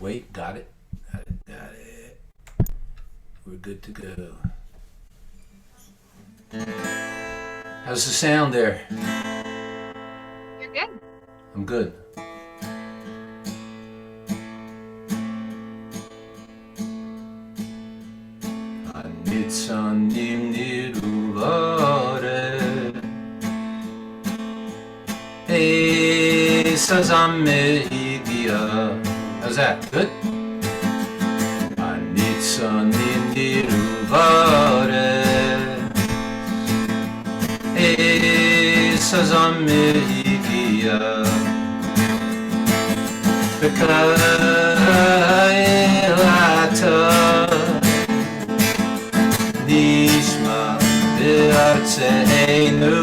wait. Got it. Got it. We're good to go. How's the sound there? You're good. I'm good. Anitsanim niruvare Sazame igia. How's that? Good? Anitsanim niruvare Sazame igia. Bekailata Nishma Be'artseinu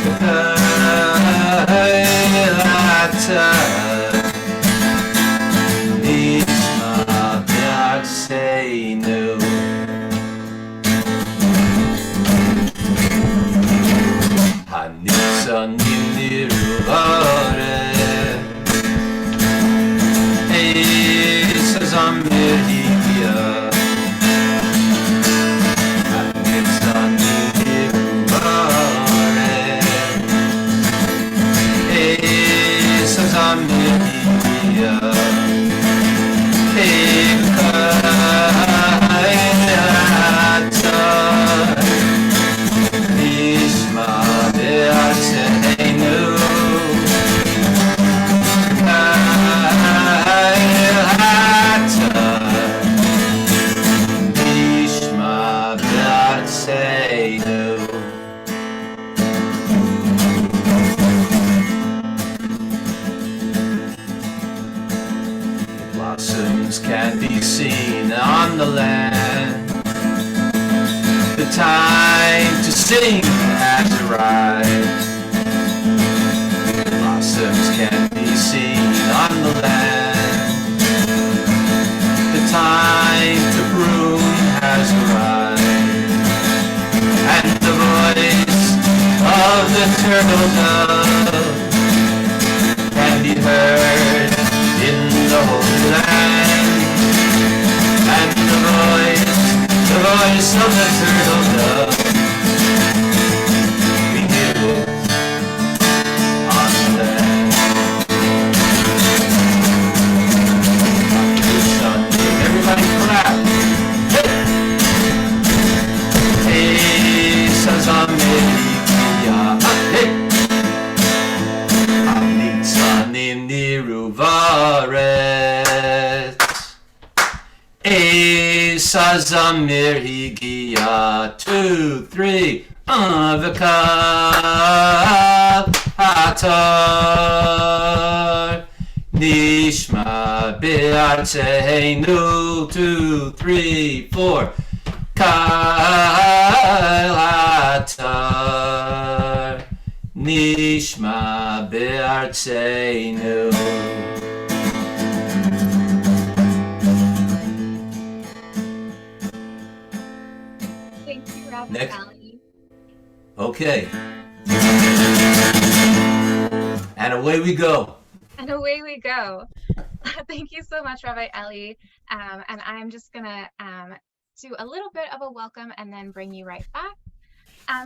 Bekailata Nishma Be'artseinu Hanitzanim niruvare Sazamir hikia Hanitzanim niruvare Sazamir hikia Hekayata Nishma Be'artseinu Kailata Nishma Be'artseinu. The blossoms can be seen on the land. The time to sing has arrived. Blossoms can be seen on the land. The time to bloom has arrived. And the voice of the turtle dove can be heard in the holy land. And the voice of the turtle dove, we hear it on the land. Everybody clap. Hey, Sazame igia. Hey. Anitzanim niruvaret. Sazamir higia. 2, 3. V'kal hatar. Nishma be'artseinu. 2, 3, 4. Kail hatar. Nishma be'artseinu. Thank you, Rabbi Next. Ali. Okay. And away we go. And away we go. Thank you so much, Rabbi Eli. And I'm just gonna do a little bit of a welcome and then bring you right back.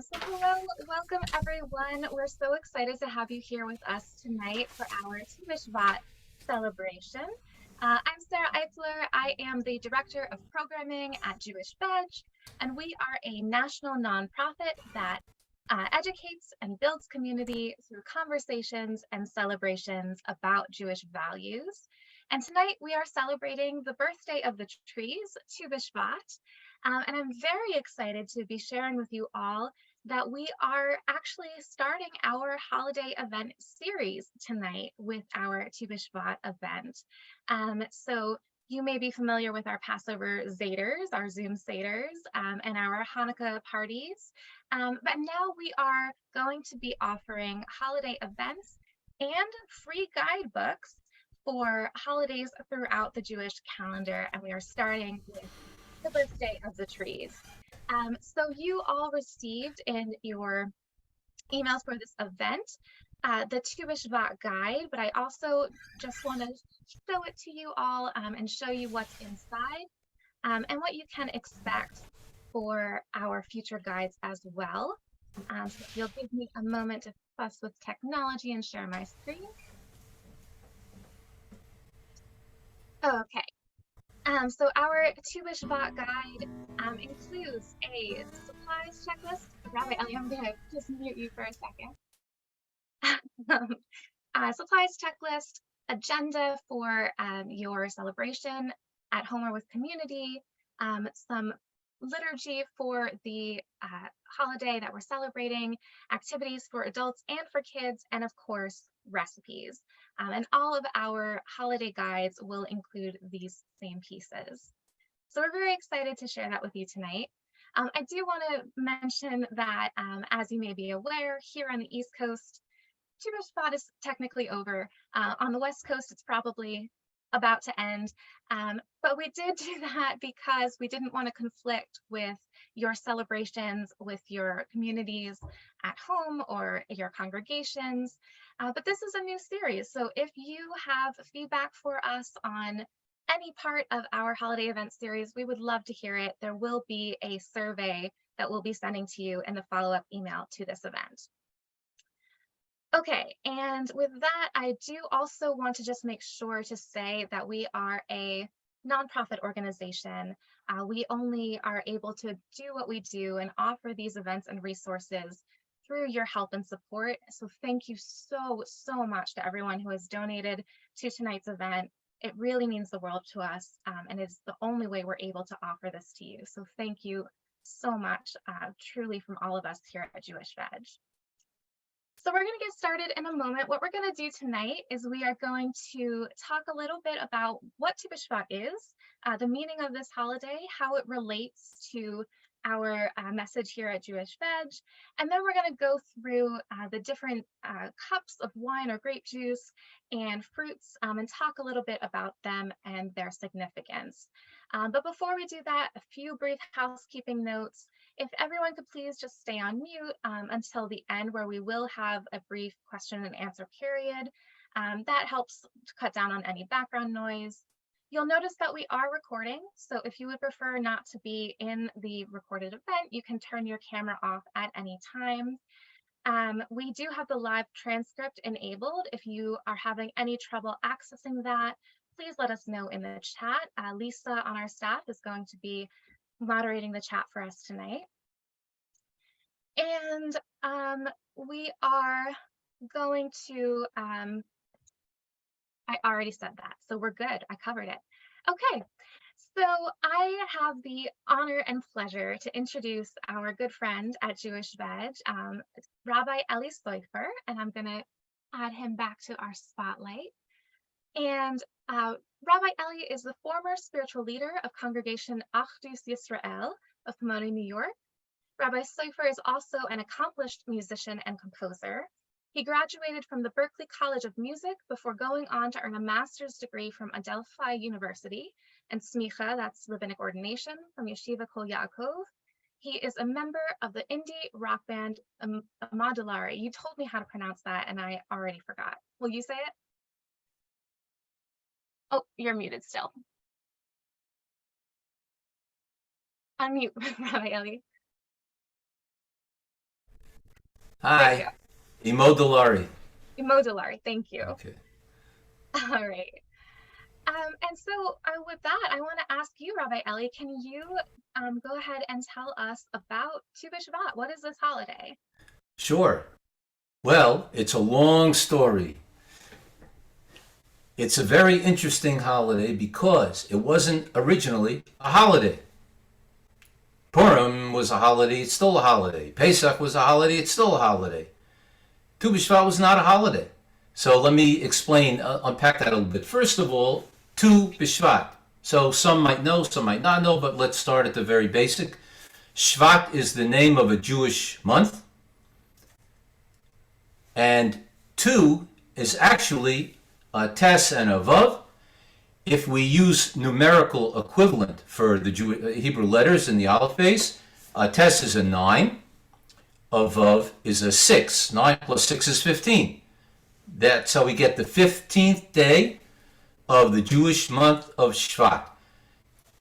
So hello, welcome everyone. We're so excited to have you here with us tonight for our Tu BiShvat celebration. I'm Sarah Eitzler. I am the Director of Programming at Jewish Veg, and we are a national nonprofit that educates and builds community through conversations and celebrations about Jewish values. And tonight we are celebrating the birthday of the trees, Tu BiShvat. And I'm very excited to be sharing with you all that we are actually starting our holiday event series tonight with our Tu BiShvat event. So you may be familiar with our Passover Seders, our Zoom Seders, and our Hanukkah parties. But now we are going to be offering holiday events and free guidebooks for holidays throughout the Jewish calendar. And we are starting with the birthday of the trees. So you all received in your emails for this event the Tu BiShvat guide, but I also just want to show it to you all and show you what's inside and what you can expect for our future guides as well. So if you'll give me a moment to fuss with technology and share my screen. Okay. So our Tu BiShvat guide includes a supplies checklist. Rabbi Ellie, I'm gonna just mute you for a second. Supplies checklist, agenda for your celebration at home or with community, some liturgy for the holiday that we're celebrating, activities for adults and for kids, and of course, recipes. And all of our holiday guides will include these same pieces. So we're very excited to share that with you tonight. I do want to mention that, as you may be aware, here on the East Coast, Tu BiShvat is technically over. On the West Coast, it's probably about to end. But we did do that because we didn't want to conflict with your celebrations with your communities at home or your congregations. But this is a new series. So if you have feedback for us on any part of our holiday event series, we would love to hear it. There will be a survey that we'll be sending to you in the follow-up email to this event. Okay, and with that, I do also want to just make sure to say that we are a nonprofit organization. We only are able to do what we do and offer these events and resources through your help and support. So thank you so much to everyone who has donated to tonight's event. It really means the world to us, and it's the only way we're able to offer this to you. So thank you so much, truly from all of us here at Jewish Veg. So we're going to get started in a moment. What we're going to do tonight is we are going to talk a little bit about what Tu BiShvat is, the meaning of this holiday, how it relates to our message here at Jewish Veg, and then we're going to go through the different cups of wine or grape juice and fruits and talk a little bit about them and their significance. But before we do that, a few brief housekeeping notes. If everyone could please just stay on mute until the end, where we will have a brief question and answer period. That helps to cut down on any background noise. You'll notice that we are recording, so if you would prefer not to be in the recorded event, you can turn your camera off at any time. We do have the live transcript enabled. If you are having any trouble accessing that, please let us know in the chat. Lisa on our staff is going to be moderating the chat for us tonight. And we are going to, I already said that, so we're good. I covered it. Okay, so I have the honor and pleasure to introduce our good friend at Jewish Veg, Rabbi Eli Soifer, and I'm going to add him back to our spotlight. And Rabbi Eli is the former spiritual leader of Congregation Achdus Yisrael of Pomona, New York. Rabbi Soifer is also an accomplished musician and composer. He graduated from the Berklee College of Music before going on to earn a master's degree from Adelphi University and Smicha, that's rabbinic ordination, from Yeshiva Kol Yaakov. He is a member of the indie rock band Modulari. You told me how to pronounce that and I already forgot. Will you say it? Oh, you're muted still. Unmute, Rabbi Eli. Hi, Imodulari. Imodulari, thank you. Okay. All right. And so with that, I want to ask you, Rabbi Eli, can you go ahead and tell us about Tu BiShvat? What is this holiday? Sure. Well, it's a long story. It's a very interesting holiday because it wasn't originally a holiday. Purim was a holiday, it's still a holiday. Pesach was a holiday, it's still a holiday. Tu BiShvat was not a holiday. So let me explain, unpack that a little bit. First of all, Tu BiShvat. So some might know, some might not know, but let's start at the very basic. Shvat is the name of a Jewish month. And Tu is actually a Tes and a Vav. If we use numerical equivalent for the Hebrew letters in the Aleph base, Tes is a 9, a Vav is a 6. 9 plus 6 is 15. That's how we get the 15th day of the Jewish month of Shvat.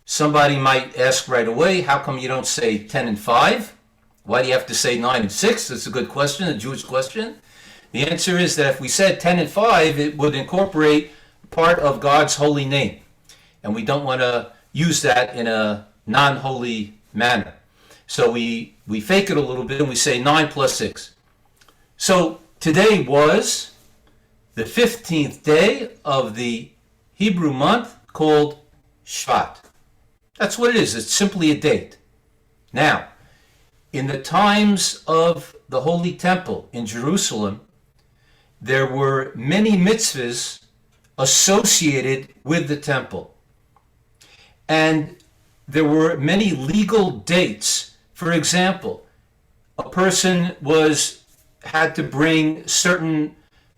Somebody might ask right away, how come you don't say 10 and 5? Why do you have to say 9 and 6? That's a good question, a Jewish question. The answer is that if we said 10 and 5, it would incorporate part of God's holy name. And we don't want to use that in a non-holy manner. So we fake it a little bit and we say 9 plus 6. So today was the 15th day of the Hebrew month called Shvat. That's what it is. It's simply a date. Now, in the times of the Holy Temple in Jerusalem, there were many mitzvahs associated with the temple. And there were many legal dates. For example, a person had to bring certain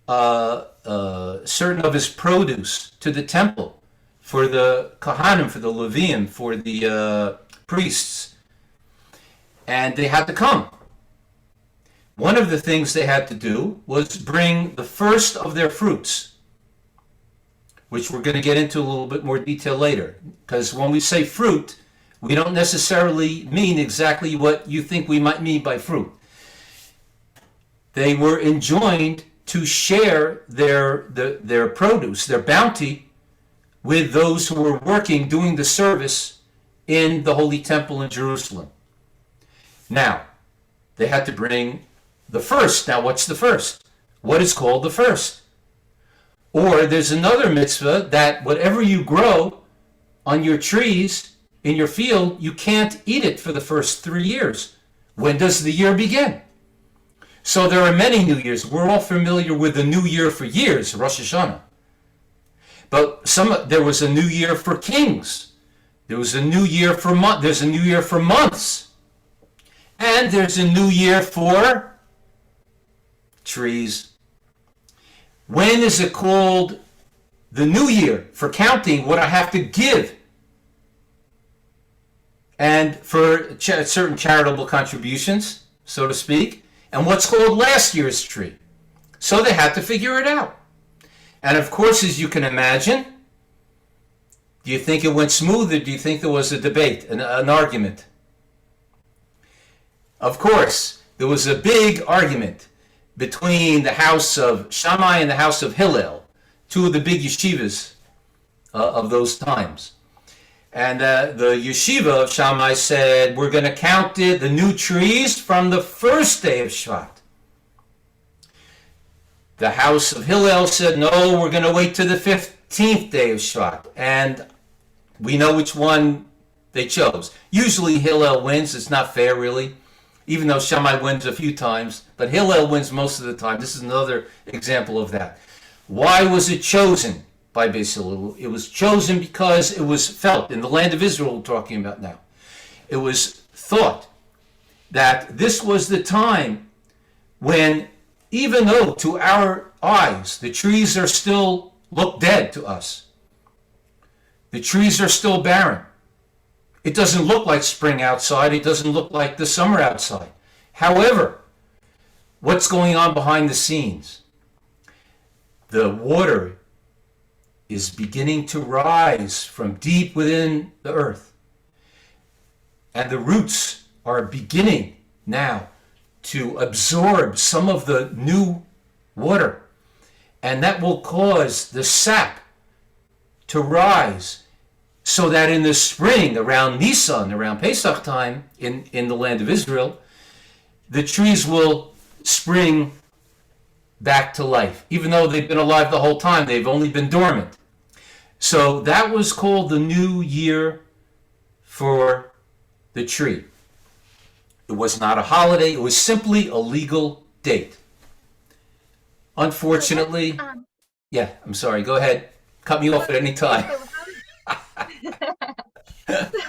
of his produce to the temple for the Kohanim, for the Leviim, for the priests. And they had to come. One of the things they had to do was bring the first of their fruits, which we're going to get into a little bit more detail later. Because when we say fruit, we don't necessarily mean exactly what you think we might mean by fruit. They were enjoined to share their produce, their bounty, with those who were working, doing the service in the Holy Temple in Jerusalem. Now, they had to bring the first. Now, what's the first? What is called the first? Or there's another mitzvah that whatever you grow on your trees, in your field, you can't eat it for the first 3 years. When does the year begin? So there are many New Years. We're all familiar with the New Year for years, Rosh Hashanah. But there was a New Year for kings. There was a New Year for there's a New Year for months. And there's a New Year for trees. When is it called the New Year? For counting what I have to give. And for certain charitable contributions, so to speak. And what's called last year's tree. So they had to figure it out. And of course, as you can imagine, do you think it went smooth or do you think there was a debate, an argument? Of course, there was a big argument between the house of Shammai and the house of Hillel, two of the big yeshivas of those times. And the yeshiva of Shammai said, we're going to count the new trees from the first day of Shvat. The house of Hillel said, no, we're going to wait to the 15th day of Shvat. And we know which one they chose. Usually Hillel wins. It's not fair, really, even though Shammai wins a few times. But Hillel wins most of the time. This is another example of that. Why was it chosen by Beis Hillel? It was chosen because it was felt in the land of Israel we're talking about now. It was thought that this was the time when, even though to our eyes the trees are still look dead to us, the trees are still barren. It doesn't look like spring outside. It doesn't look like the summer outside. However, what's going on behind the scenes? The water is beginning to rise from deep within the earth. And the roots are beginning now to absorb some of the new water. And that will cause the sap to rise so that in the spring, around Nisan, around Pesach time in the land of Israel, the trees will spring back to life. Even though they've been alive the whole time, they've only been dormant. So that was called the new year for the tree. It was not a holiday. It was simply a legal date. Unfortunately, yeah, I'm sorry. Go ahead. Cut me off at any time.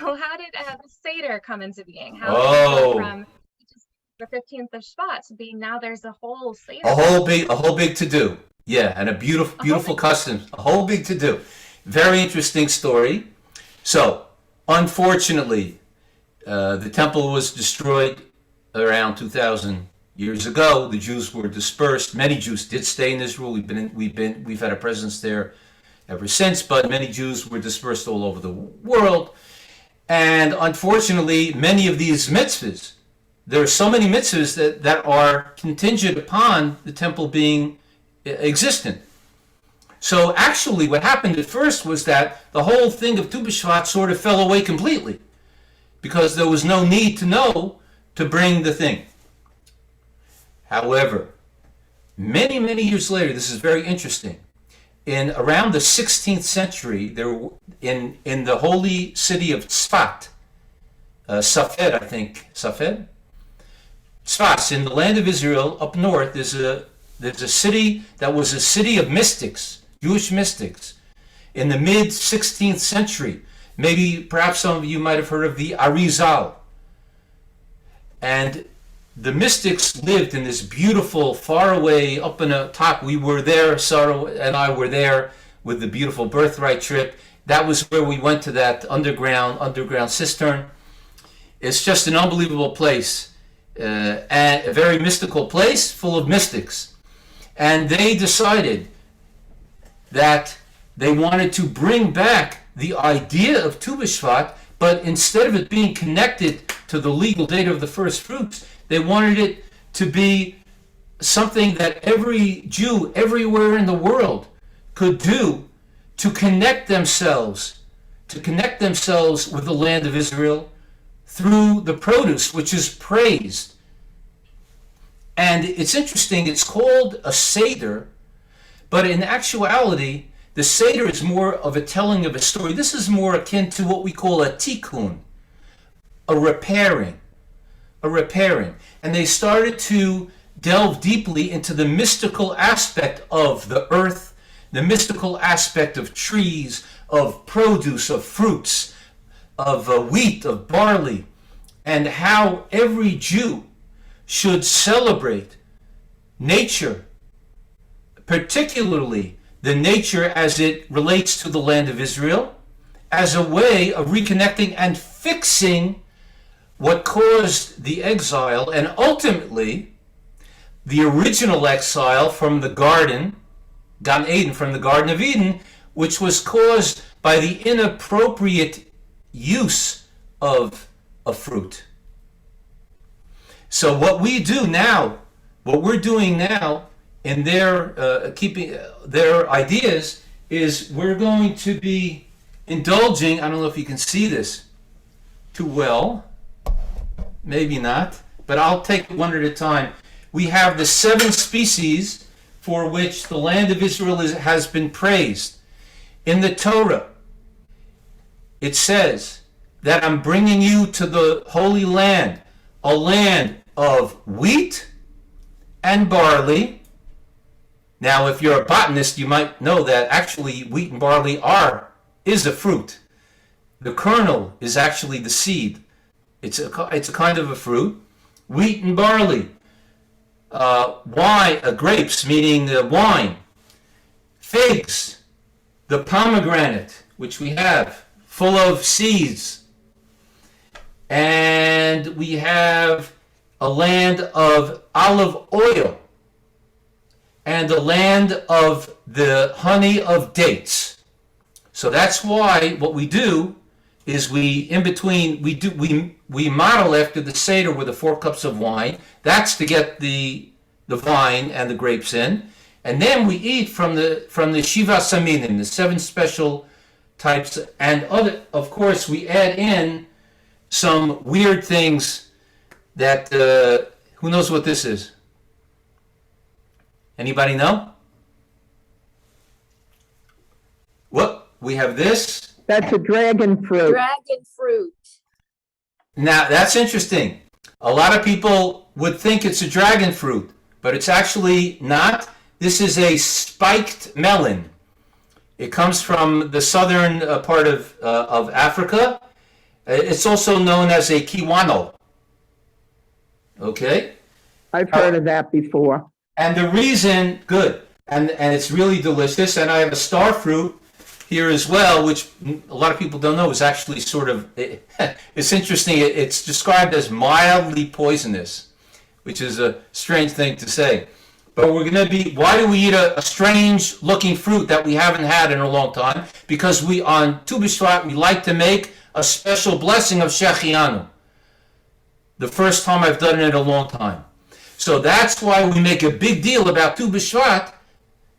So how did the Seder come into being? How did it go from the 15th of Shvat to being now there's a whole Seder? A whole big to do. Yeah, and a beautiful custom. A whole big to do. Very interesting story. So, unfortunately, the temple was destroyed around 2000 years ago, the Jews were dispersed. Many Jews did stay in Israel. We've had a presence there ever since, but many Jews were dispersed all over the world. And unfortunately, many of these mitzvahs, there are so many mitzvahs that are contingent upon the temple being existent. So actually what happened at first was that the whole thing of Tu BiShvat sort of fell away completely, because there was no need to know to bring the thing. However, many, many years later, this is very interesting, in around the 16th century, there in the holy city of Tzfat, Safed, I think, Safed? Tzfat, in the land of Israel, up north, there's a city that was a city of mystics, Jewish mystics, in the mid 16th century. Maybe, perhaps some of you might have heard of the Arizal. And the mystics lived in this beautiful, far away, up in the top. We were there, Sarah and I were there with the beautiful birthright trip. That was where we went to that underground cistern. It's just an unbelievable place, and a very mystical place full of mystics. And they decided that they wanted to bring back the idea of Tu BiShvat, but instead of it being connected to the legal date of the first fruits, they wanted it to be something that every Jew everywhere in the world could do to connect themselves with the land of Israel through the produce, which is praised. And it's interesting, it's called a Seder, but in actuality, the Seder is more of a telling of a story. This is more akin to what we call a tikkun, a repairing. And they started to delve deeply into the mystical aspect of the earth, the mystical aspect of trees, of produce, of fruits, of wheat, of barley, and how every Jew should celebrate nature, particularly the nature as it relates to the land of Israel, as a way of reconnecting and fixing what caused the exile, and ultimately the original exile from the Gan Eden, from the Garden of Eden, which was caused by the inappropriate use of a fruit. So what we're doing now in their keeping their ideas is we're going to be indulging. I don't know if you can see this too well. Maybe not, but I'll take it one at a time. We have the 7 species for which the land of Israel has been praised. In the Torah, it says that I'm bringing you to the Holy Land, a land of wheat and barley. Now, if you're a botanist, you might know that actually wheat and barley is a fruit. The kernel is actually the seed. It's a kind of a fruit. Wheat and barley. Grapes, meaning wine. Figs. The pomegranate, which we have, full of seeds. And we have a land of olive oil. And a land of the honey of dates. So that's why what we do is we model after the Seder with the 4 cups of wine. That's to get the vine and the grapes in. And then we eat from the Shiva Saminim, the 7 special types. And of course, we add in some weird things that, who knows what this is? Anybody know? What? We have this. That's a dragon fruit. Dragon fruit. Now, that's interesting. A lot of people would think it's a dragon fruit, but it's actually not. This is a spiked melon. It comes from the southern part of Africa. It's also known as a kiwano. Okay? I've heard of that before. And the reason, good, and it's really delicious, and I have a star fruit here as well, which a lot of people don't know is actually sort of, it's interesting, it's described as mildly poisonous, which is a strange thing to say. But we're going to be, why do we eat a strange looking fruit that we haven't had in a long time? Because on Tu BiShvat, we like to make a special blessing of Shechianu. The first time I've done it in a long time. So that's why we make a big deal about Tu BiShvat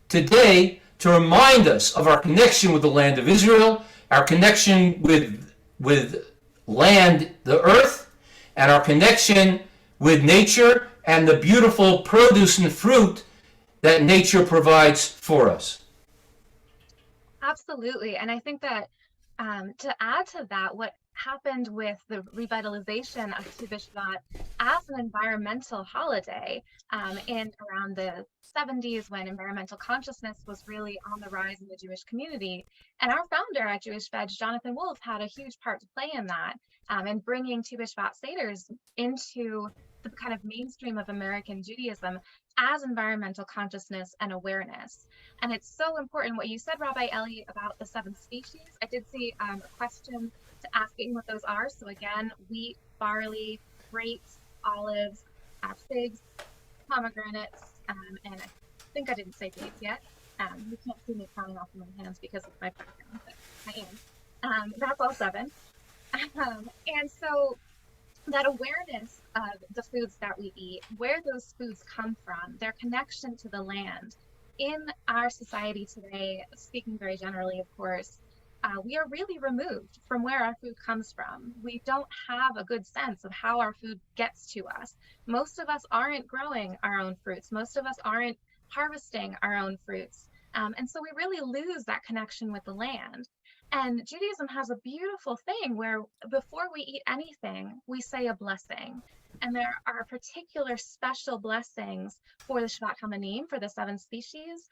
today, to remind us of our connection with the land of Israel, our connection with land, the earth, and our connection with nature and the beautiful produce and fruit that nature provides for us. Absolutely. And I think that to add to that, what happened with the revitalization of Tu BiShvat as an environmental holiday in around the 70s, when environmental consciousness was really on the rise in the Jewish community. And our founder at Jewish Veg, Jonathan Wolf, had a huge part to play in that, and bringing Tu BiShvat Seders into the kind of mainstream of American Judaism as environmental consciousness and awareness. And it's so important what you said, Rabbi Eli, about the 7 species. I did see a question to asking what those are. So again, wheat, barley, grapes, olives, figs, pomegranates, and I think I didn't say dates yet. You can't see me counting off of my hands because of my background, but I am. That's all 7. And so that awareness of the foods that we eat, where those foods come from, their connection to the land. In our society today, speaking very generally, of course, we are really removed from where our food comes from. We don't have a good sense of how our food gets to us. Most of us aren't growing our own fruits. Most of us aren't harvesting our own fruits. And so we really lose that connection with the land. And Judaism has a beautiful thing where before we eat anything, we say a blessing. And there are particular special blessings for the Shvat Hamanim, for the 7 species,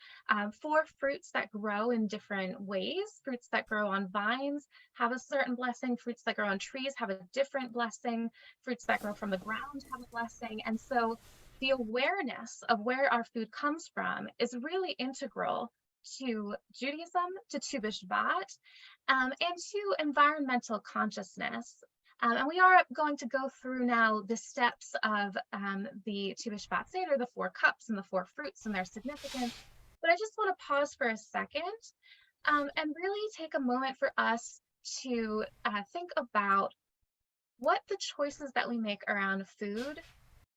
for fruits that grow in different ways. Fruits that grow on vines have a certain blessing. Fruits that grow on trees have a different blessing. Fruits that grow from the ground have a blessing. And so the awareness of where our food comes from is really integral to Judaism, to Tu BiShvat, and to environmental consciousness. And we are going to go through now the steps of the Tu BiShvat Seder, the 4 cups and the 4 fruits and their significance. But I just want to pause for a second and really take a moment for us to think about what the choices that we make around food,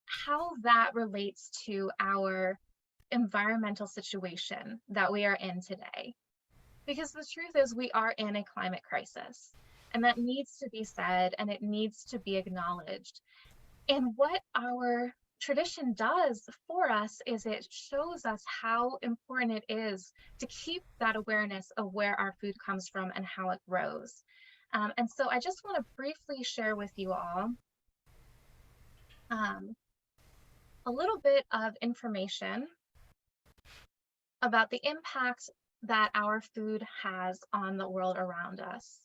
how that relates to our environmental situation that we are in today. Because the truth is, we are in a climate crisis, and that needs to be said and it needs to be acknowledged. And what our tradition does for us is it shows us how important it is to keep that awareness of where our food comes from and how it grows. And so I just want to briefly share with you all a little bit of information about the impact that our food has on the world around us.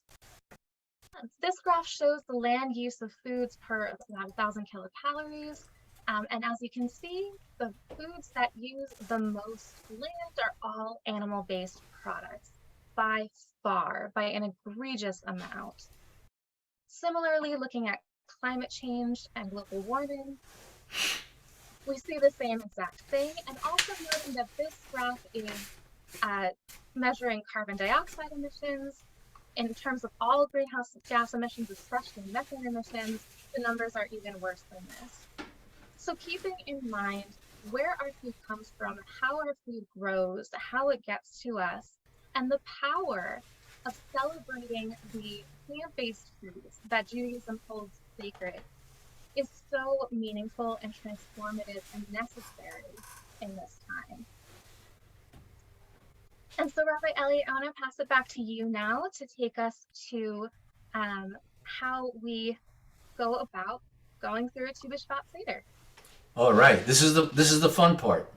This graph shows the land use of foods per about 1,000 kilocalories. And as you can see, the foods that use the most land are all animal-based products, by far, by an egregious amount. Similarly, looking at climate change and global warming, we see the same exact thing, and also noting that this graph is measuring carbon dioxide emissions. In terms of all greenhouse gas emissions, especially methane emissions, the numbers are even worse than this. So keeping in mind where our food comes from, how our food grows, how it gets to us, and the power of celebrating the plant-based foods that Judaism holds sacred is so meaningful and transformative and necessary in this time. And so, Rabbi Eli, I want to pass it back to you now to take us to how we go about going through a Tu BiShvat Seder. All right, this is the fun part.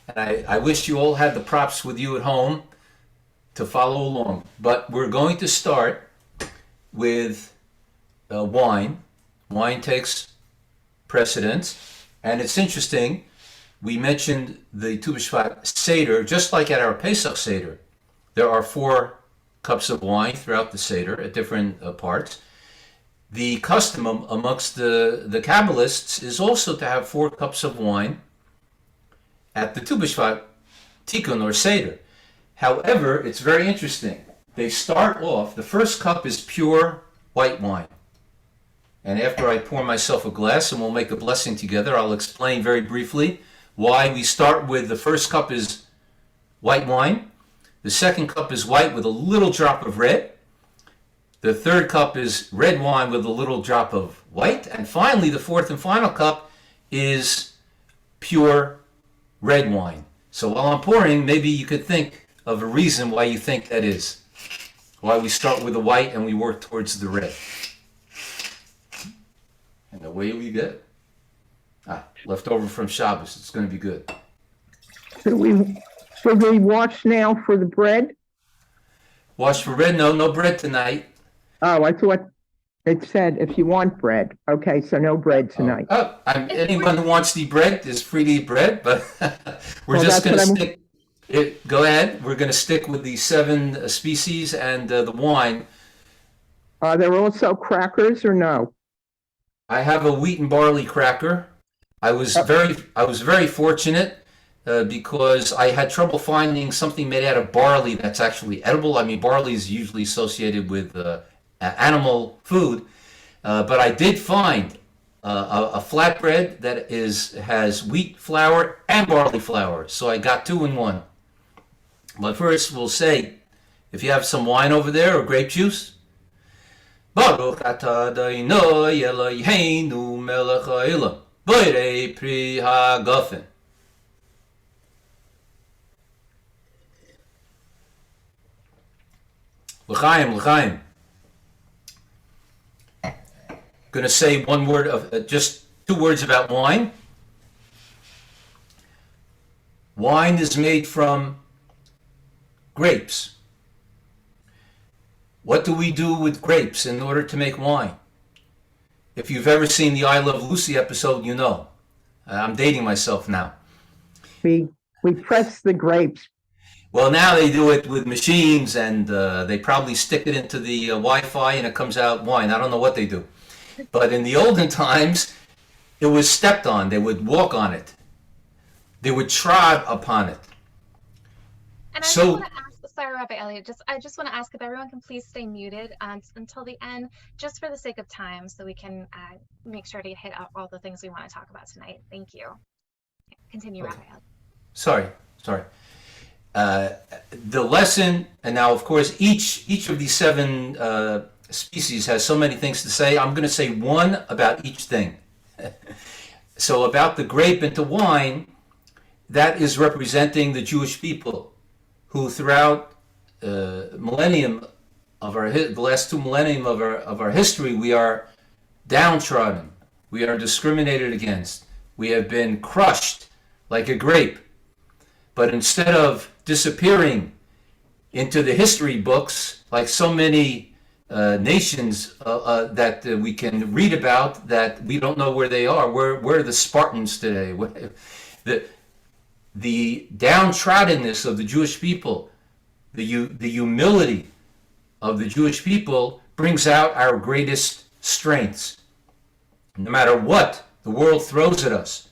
And I wish you all had the props with you at home to follow along. But we're going to start with wine. Wine takes precedence. And it's interesting, we mentioned the Tu BiShvat Seder, just like at our Pesach Seder. There are 4 cups of wine throughout the Seder at different parts. the custom amongst the Kabbalists is also to have 4 cups of wine at the Tu BiShvat tikkun or Seder. However, it's very interesting. They start off, the first cup is pure white wine. And after I pour myself a glass and we'll make a blessing together, I'll explain very briefly why we start with the first cup is white wine. The second cup is white with a little drop of red. The third cup is red wine with a little drop of white. And finally, the fourth and final cup is pure red wine. So while I'm pouring, maybe you could think of a reason why you think that is. Why we start with the white and we work towards the red. And away we go. Leftover from Shabbos. It's going to be good. Should we wash now for the bread? Wash for bread? No bread tonight. Oh, I thought it said if you want bread. Okay, so no bread tonight. Anyone who wants to eat bread is free to eat bread, but we're Well, just that's going to what stick. Go ahead. We're going to stick with the 7 species and the wine. Are there also crackers or no? I have a wheat and barley cracker. I was very fortunate because I had trouble finding something made out of barley that's actually edible. I mean, barley is usually associated with animal food, but I did find a flatbread that has wheat flour and barley flour. So I got 2 in 1. But first, we'll say, if you have some wine over there or grape juice. Baruch atah Adonai Eloheinu melech haolam borei pri hagafen. L'chaim, l'chaim. Going to say one word of just 2 words about wine. Wine is made from grapes. What do we do with grapes in order to make wine? If you've ever seen the I Love Lucy episode, you know. I'm dating myself now. We press the grapes. Well, now they do it with machines, and they probably stick it into the Wi-Fi, and it comes out wine. I don't know what they do. But in the olden times, it was stepped on. They would walk on it. They would trod upon it. And I just want to ask, sorry, Rabbi Elliot, I just want to ask if everyone can please stay muted until the end, just for the sake of time, so we can make sure to hit all the things we want to talk about tonight. Thank you. Continue, Okay. Rabbi Elliot. Sorry. The lesson, and now of course each of these 7 species has so many things to say. I'm going to say 1 about each thing. So about the grape into wine, that is representing the Jewish people, who throughout millennium of the last 2 millennium of our history, we are downtrodden, we are discriminated against, we have been crushed like a grape. But instead of disappearing into the history books like so many nations that we can read about, that we don't know where they are, where are the Spartans today? The downtroddenness of the Jewish people, the humility of the Jewish people brings out our greatest strengths. No matter what the world throws at us,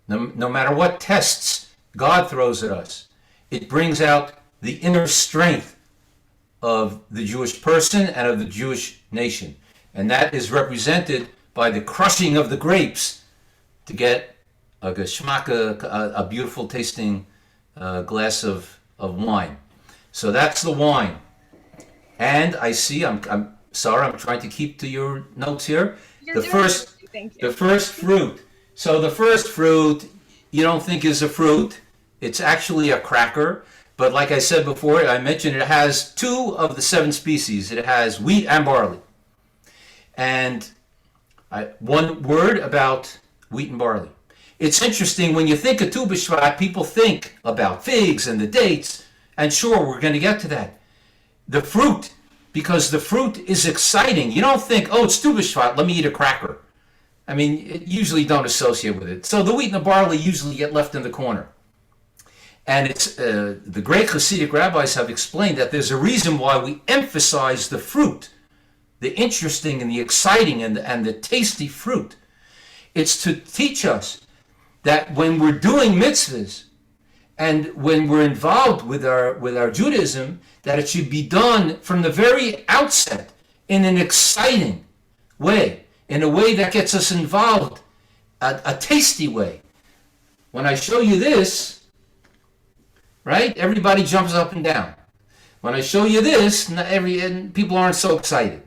no matter what tests God throws at us, it brings out the inner strength of the Jewish person and of the Jewish nation. And that is represented by the crushing of the grapes to get a geschmack, a beautiful tasting glass of wine. So that's the wine. And I see, I'm sorry, I'm trying to keep to your notes here. You're doing great. Thank you. The first fruit. So the first fruit you don't think is a fruit. It's actually a cracker. But like I said before, I mentioned it has 2 of the 7 species. It has wheat and barley. And 1 word about wheat and barley. It's interesting, when you think of Tu BiShvat, people think about figs and the dates. And sure, we're going to get to that. The fruit, because the fruit is exciting. You don't think, oh, it's Tu BiShvat, let me eat a cracker. I mean, you usually don't associate with it. So the wheat and the barley usually get left in the corner. And it's the great Hasidic rabbis have explained that there's a reason why we emphasize the fruit the interesting and the exciting and the tasty fruit. It's to teach us that when we're doing mitzvahs and when we're involved with our Judaism, that it should be done from the very outset in an exciting way, in a way that gets us involved, a tasty way. When I show you this, right, everybody jumps up and down. When I show you this, and people aren't so excited.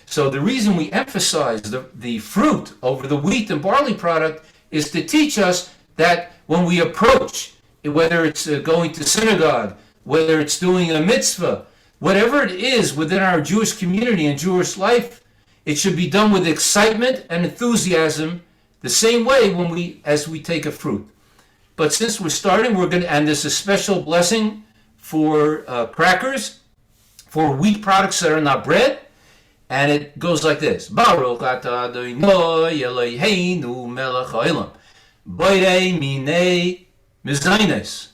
So the reason we emphasize the fruit over the wheat and barley product is to teach us that when we approach, whether it's going to synagogue, whether it's doing a mitzvah, whatever it is within our Jewish community and Jewish life, it should be done with excitement and enthusiasm, the same way as we take a fruit. But since we're starting, and there's a special blessing for crackers, for wheat products that are not bread, and it goes like this: Baruch atah Adonai Eloheinu melech haolam, borei minei mizaynes.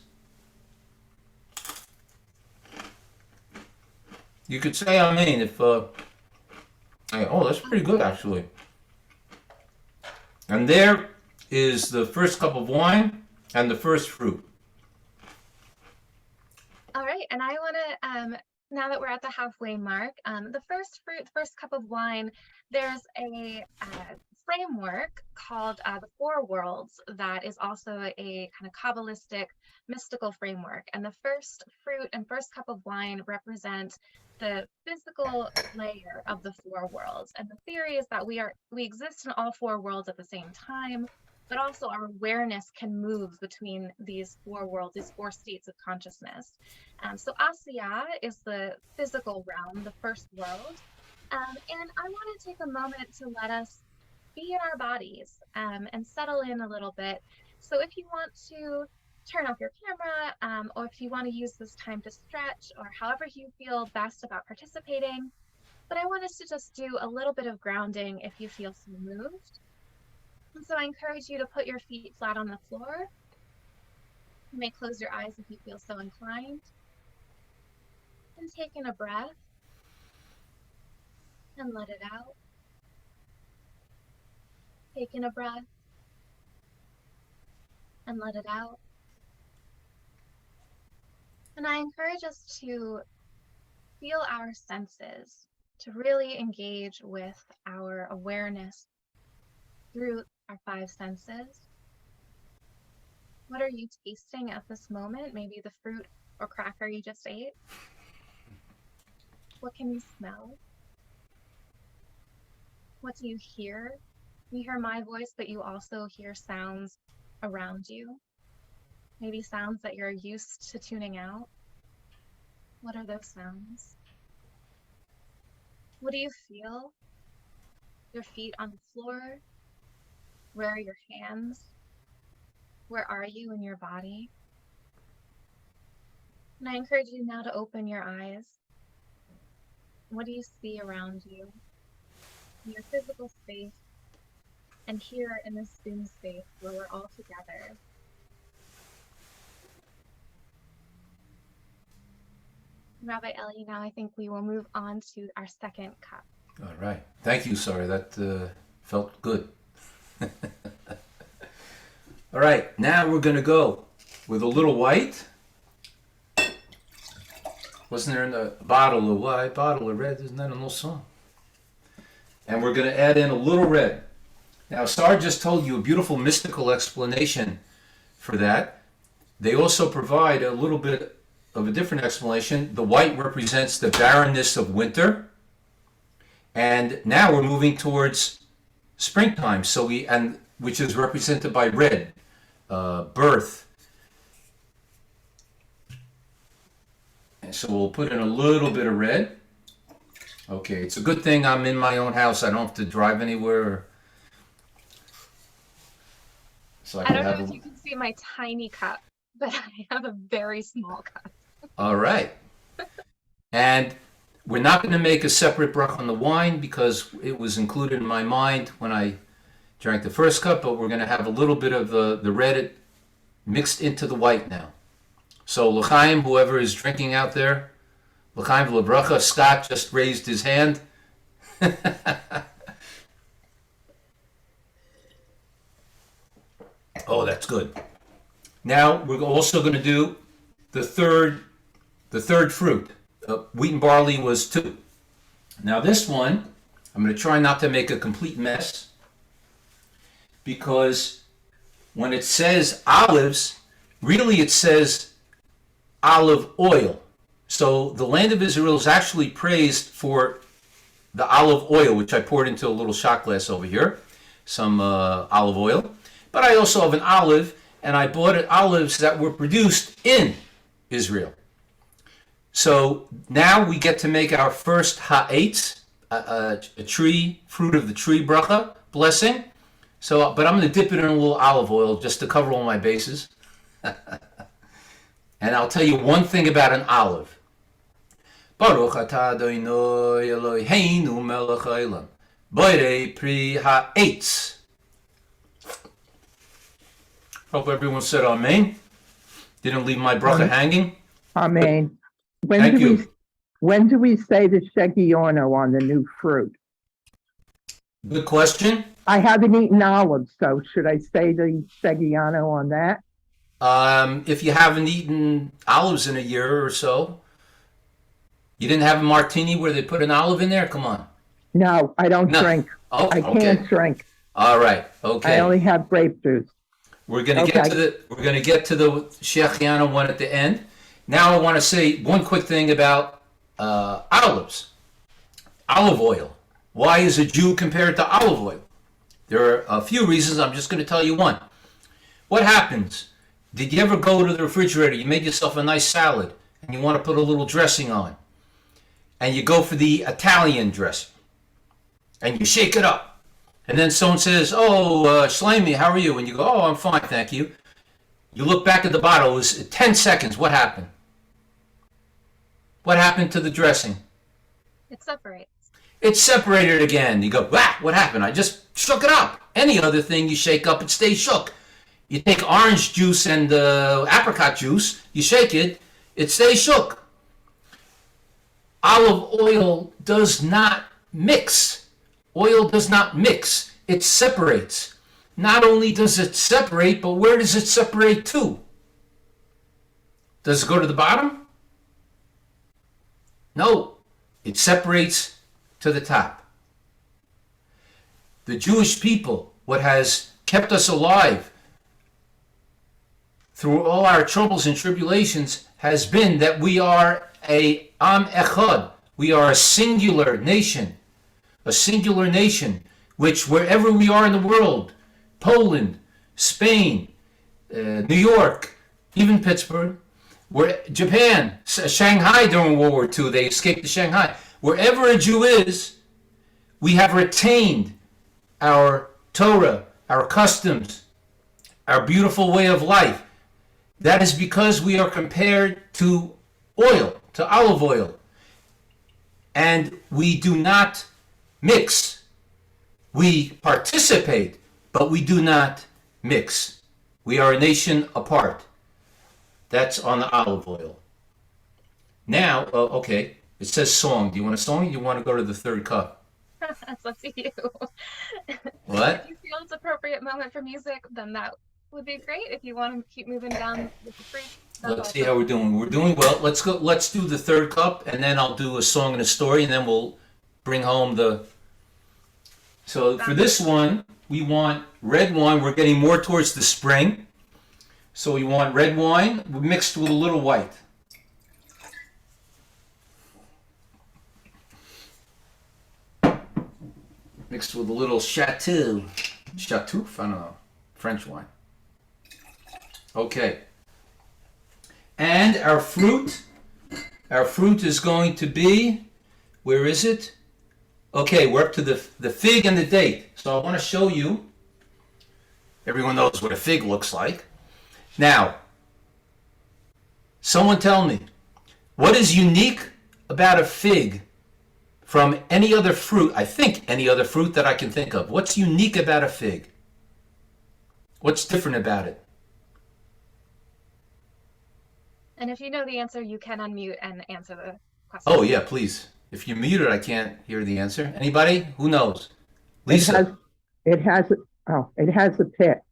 You could say amen if, oh, that's pretty good actually. And there is the first cup of wine and the first fruit. All right, and I want to, now that we're at the halfway mark, the first fruit, the first cup of wine, there's a framework called the Four Worlds that is also a kind of Kabbalistic, mystical framework. And the first fruit and first cup of wine represent the physical layer of the four worlds. And the theory is that we exist in all four worlds at the same time, but also our awareness can move between these four worlds, these four states of consciousness. So Asiya is the physical realm, the first world. And I want to take a moment to let us be in our bodies and settle in a little bit. So if you want to turn off your camera, or if you want to use this time to stretch, or however you feel best about participating. But I want us to just do a little bit of grounding if you feel so moved. And so I encourage you to put your feet flat on the floor. You may close your eyes if you feel so inclined. And take in a breath and let it out. Take in a breath and let it out. And I encourage us to feel our senses, to really engage with our awareness through our five senses. What are you tasting at this moment? Maybe the fruit or cracker you just ate. What can you smell? What do you hear? You hear my voice, but you also hear sounds around you. Maybe sounds that you're used to tuning out. What are those sounds? What do you feel? Your feet on the floor? Where are your hands? Where are you in your body? And I encourage you now to open your eyes. What do you see around you? In your physical space, and here in this Zoom space where we're all together. Rabbi Eli, now I think we will move on to our second cup. All right. Thank you, Sarah. That felt good. All right. Now we're going to go with a little white. Wasn't there in the bottle of white, bottle of red? Isn't that an old song? And we're going to add in a little red. Now, Sarah just told you a beautiful mystical explanation for that. They also provide a little bit of a different explanation. The white represents the barrenness of winter. And now we're moving towards springtime, which is represented by red, birth. And so we'll put in a little bit of red. Okay, it's a good thing I'm in my own house. I don't have to drive anywhere. So I don't know if you can see my tiny cup, but I have a very small cup. All right. And we're not going to make a separate bracha on the wine because it was included in my mind when I drank the first cup, but we're going to have a little bit of the red mixed into the white now. So l'chaim, whoever is drinking out there, l'chaim v'lebracha. Scott just raised his hand. Oh, that's good. Now we're also going to do the third fruit. Wheat and barley was 2. Now this one, I'm going to try not to make a complete mess, because when it says olives, really it says olive oil. So the land of Israel is actually praised for the olive oil, which I poured into a little shot glass over here, some olive oil. But I also have an olive, and I bought olives that were produced in Israel. So now we get to make our first ha'etz, a tree, fruit of the tree bracha, blessing. So, but I'm going to dip it in a little olive oil just to cover all my bases. And I'll tell you one thing about an olive. Baruch atah Adonai Eloheinu melech haolam, borei pri ha'etz. Hope everyone said amen. Didn't leave my bracha hanging. Amen. Thank you. When do we say the Shegiano on the new fruit? Good question. I haven't eaten olives, so should I say the Shegiano on that? If you haven't eaten olives in a year or so, you didn't have a martini where they put an olive in there? Come on. No, I don't No. drink. Oh, I can't okay. drink. All right. I Okay. only have grape juice. We're gonna get to the Shechiana one at the end. Now I want to say one quick thing about olives. Olive oil. Why is a Jew compared to olive oil? There are a few reasons. I'm just going to tell you one. What happens? Did you ever go to the refrigerator? You made yourself a nice salad and you want to put a little dressing on, and you go for the Italian dressing and you shake it up, and then someone says, "Oh, Shlomi, how are you?" And you go, "Oh, I'm fine, thank you." You look back at the bottle. It was 10 seconds. What happened? What happened to the dressing? It separates. It's separated again. You go, "Ah, what happened? I just shook it up." Any other thing you shake up, it stays shook. You take orange juice and apricot juice, you shake it, it stays shook. Olive oil does not mix. Oil does not mix. It separates. Not only does it separate, but where does it separate to? Does it go to the bottom? No. It separates to the top. The Jewish people, what has kept us alive through all our troubles and tribulations, has been that we are a Am Echad. We are a singular nation, which wherever we are in the world, Poland, Spain, New York, even Pittsburgh, Japan, Shanghai during World War II, they escaped to Shanghai. Wherever a Jew is, we have retained our Torah, our customs, our beautiful way of life. That is because we are compared to oil, to olive oil. And we do not mix. We participate, but we do not mix. We are a nation apart. That's on the olive oil. Now, okay, it says song. Do you want a song or do you want to go to the third cup? That's up to you. What? If you feel it's appropriate moment for music, then that would be great. If you want to keep moving down with the fruit, Let's see how we're doing. We're doing well. Let's go. Let's do the third cup, and then I'll do a song and a story, and then we'll bring home the. So for this one, we want red wine. We're getting more towards the spring, so we want red wine mixed with a little white. Mixed with a little Chateau, I don't know, French wine. Okay. And our fruit is going to be, where is it? Okay, we're up to the fig and the date. So I want to show you, everyone knows what a fig looks like. Now, someone tell me, what is unique about a fig from any other fruit? I think any other fruit that I can think of. What's unique about a fig? What's different about it? And if you know the answer, you can unmute and answer the question. Oh, yeah, please. If you're muted, I can't hear the answer. Anybody? Who knows? It Lisa. it has a pit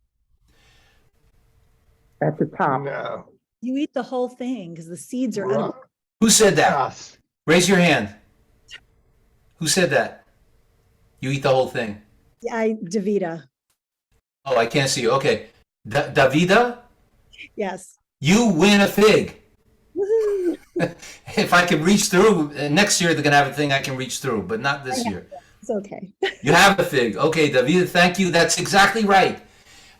at the top. No. You eat the whole thing because the seeds are Right. edible. Who said that? Yes. Raise your hand. Who said that? You eat the whole thing. Davida. Oh, I can't see you. Okay. Davida, Yes. you win a fig. Woohoo. If I can reach through, next year they're going to have a thing I can reach through, but not this year. It's okay. You have a fig. Okay, Davida, thank you. That's exactly right.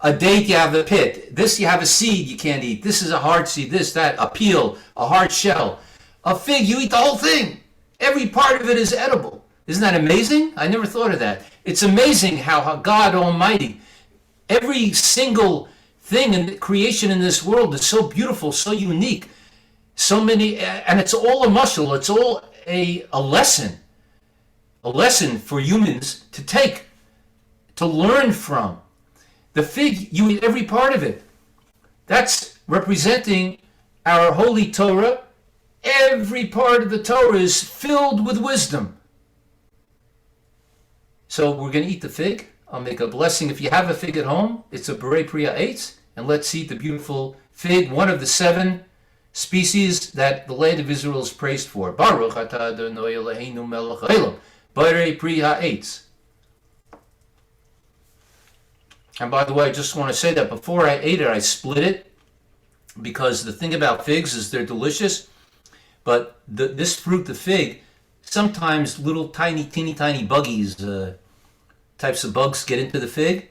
A date, you have a pit. This, you have a seed you can't eat. This is a hard seed. This, that, a peel, a hard shell. A fig, you eat the whole thing. Every part of it is edible. Isn't that amazing? I never thought of that. It's amazing how God Almighty, every single thing in creation in this world is so beautiful, so unique, so many, and it's all a muscle. It's all a lesson for humans to take, to learn from. The fig, you eat every part of it. That's representing our holy Torah. Every part of the Torah is filled with wisdom. So we're going to eat the fig. I'll make a blessing. If you have a fig at home, it's a Berei Priya Eitz, and let's eat the beautiful fig, one of the 7 species that the land of Israel is praised for. Baruch atah Adonai Eloheinu melech haolam, Berei Priya Eitz. And by the way, I just want to say that before I ate it, I split it, because the thing about figs is they're delicious, but this fruit, the fig, sometimes little teeny tiny buggies, types of bugs get into the fig,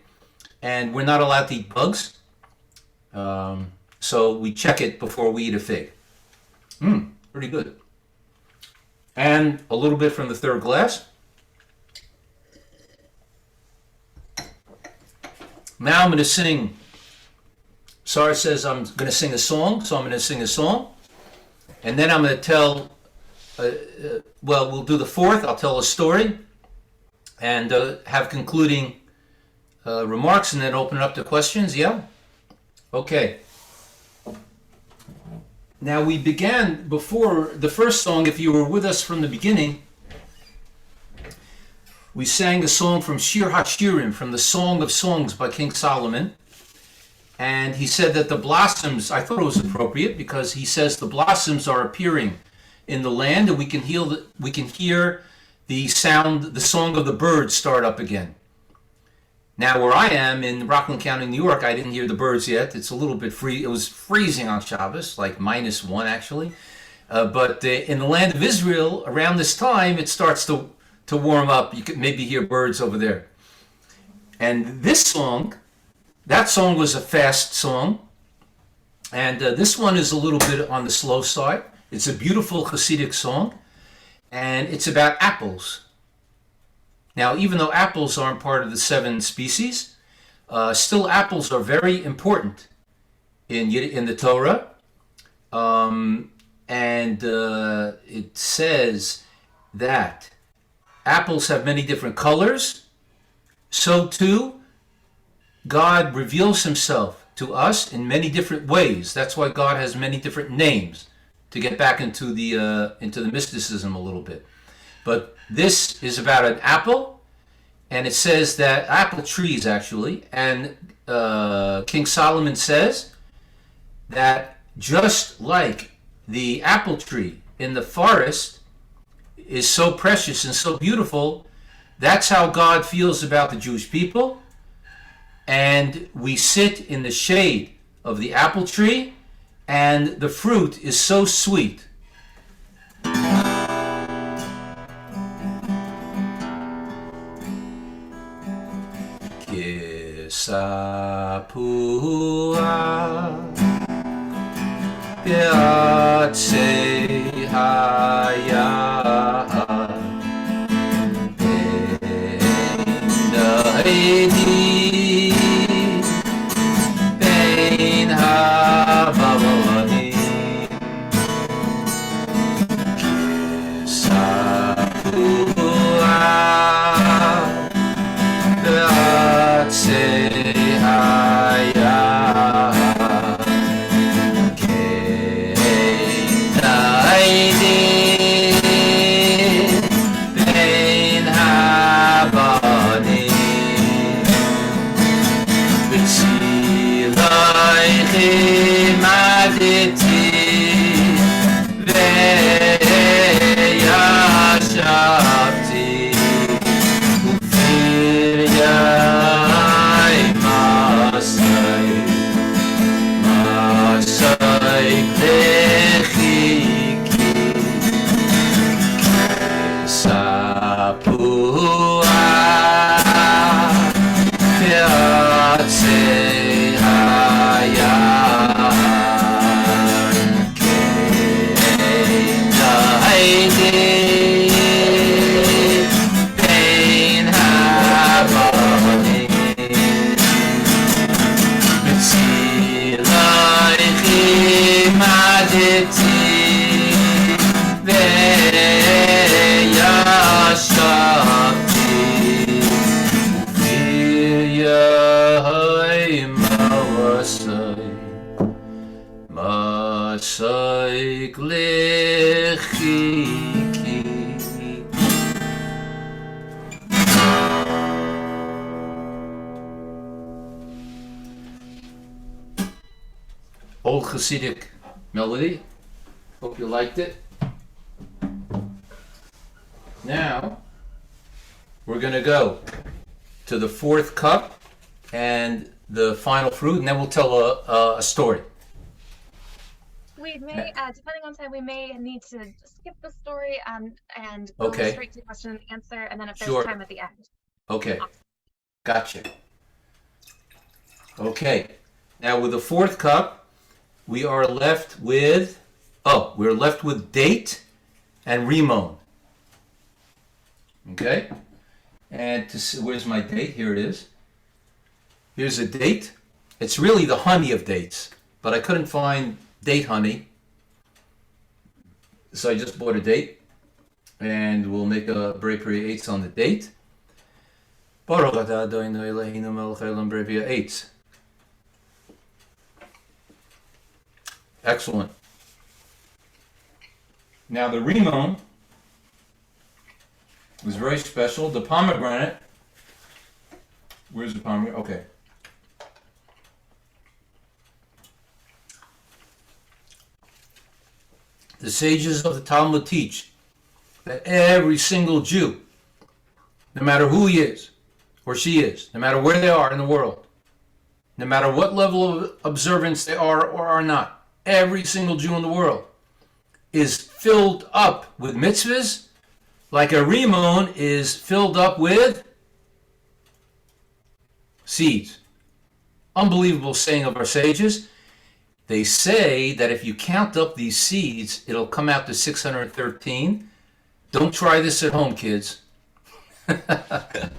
and we're not allowed to eat bugs. So we check it before we eat a fig. Pretty good. And a little bit from the third glass. Now I'm going to sing. Sarah says I'm going to sing a song, so I'm going to sing a song. And then I'm going to tell, well, we'll do the fourth. I'll tell a story and have concluding remarks, and then open it up to questions. Yeah? Okay. Now we began before the first song. If you were with us from the beginning, we sang a song from Shir HaShirim, from the Song of Songs by King Solomon. And he said that the blossoms, I thought it was appropriate, because he says the blossoms are appearing in the land, and we can hear the sound, the song of the birds start up again. Now, where I am in Rockland County, New York, I didn't hear the birds yet. It's a little bit free. It was freezing on Shabbos, like -1 actually. But in the land of Israel, around this time, it starts to warm up. You could maybe hear birds over there. And this song, that song was a fast song. And this one is a little bit on the slow side. It's a beautiful Hasidic song. And it's about apples. Now, even though apples aren't part of the 7 species, still apples are very important in the Torah. It says that apples have many different colors. So too, God reveals himself to us in many different ways. That's why God has many different names, to get back into the mysticism a little bit. But this is about an apple, and it says that apple trees actually, and King Solomon says that just like the apple tree in the forest is so precious and so beautiful, that's how God feels about the Jewish people. And we sit in the shade of the apple tree, and the fruit is so sweet. Kisapua Beatzei Haya Bein Bein Habavani Kisapua Beatzei Haya Kein וישבתי ויהי מסייק לחיקי. Old Hasidic melody. Hope you liked it. Now, we're going to go to the fourth cup and the final fruit, and then we'll tell a story. We may, depending on time, we may need to skip the story and go Okay. straight to question and answer, and then if Sure. there's time at the end. Okay, gotcha. Okay, now with the fourth cup, we are left with, we're left with date and rimon. Okay, and to see, where's my date? Here it is. Here's a date. It's really the honey of dates, but I couldn't find date honey, so I just bought a date, and we'll make a Brei eights on the date. Baruch atah Adonai Eloheinu melech haolam Brei eights. Excellent. Now the rimon was very special. The pomegranate. Where's the pomegranate? Okay. The sages of the Talmud teach that every single Jew, no matter who he is or she is, no matter where they are in the world, no matter what level of observance they are or are not, every single Jew in the world is filled up with mitzvahs like a rimon is filled up with seeds. Unbelievable saying of our sages. They say that if you count up these seeds, it'll come out to 613. Don't try this at home, kids. But